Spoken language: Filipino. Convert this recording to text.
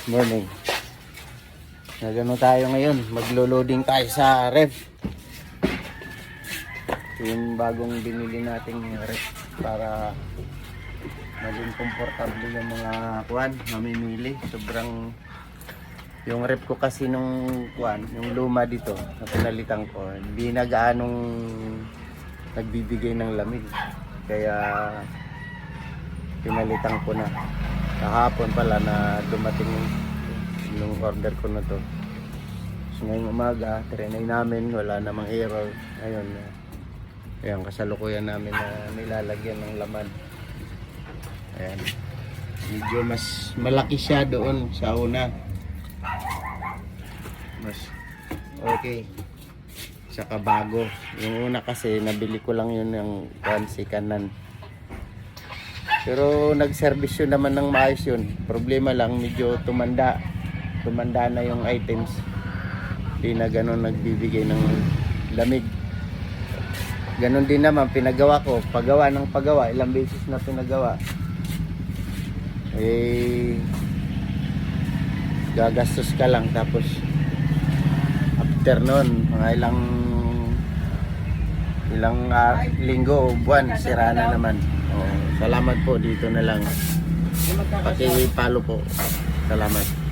Morning. Nagano tayo ngayon, maglo-loading tayo sa ref. Yung bagong binili nating ref para maging komportable yung mga mamimili. Sobrang yung ref ko kasi nung yung luma dito na pinalitan ko, hindi na gaanong nagbibigay ng lamig. Kaya pinalitan ko na. Kahapon pala na dumating yung order ko na to. So ngayong umaga, trinay namin, wala namang error. Ayun, ayan, kasalukuyan namin na nilalagyan ng laman. Ayan. Medyo mas malaki siya doon sa una. Mas okay. Saka bago. Yung una kasi, nabili ko lang yun ng si kanan. Pero nag-service yun naman ng maayos yun. Problema lang, medyo tumanda na yung items. Hindi na ganun nagbibigay ng lamig. Ganun din naman pinagawa ko, pagawa ng pagawa, ilang beses na pinagawa. Gagastos ka lang, tapos after nun, mga ilang linggo o buwan, sira na naman. Salamat po, dito na lang. Paki-follow po. Salamat.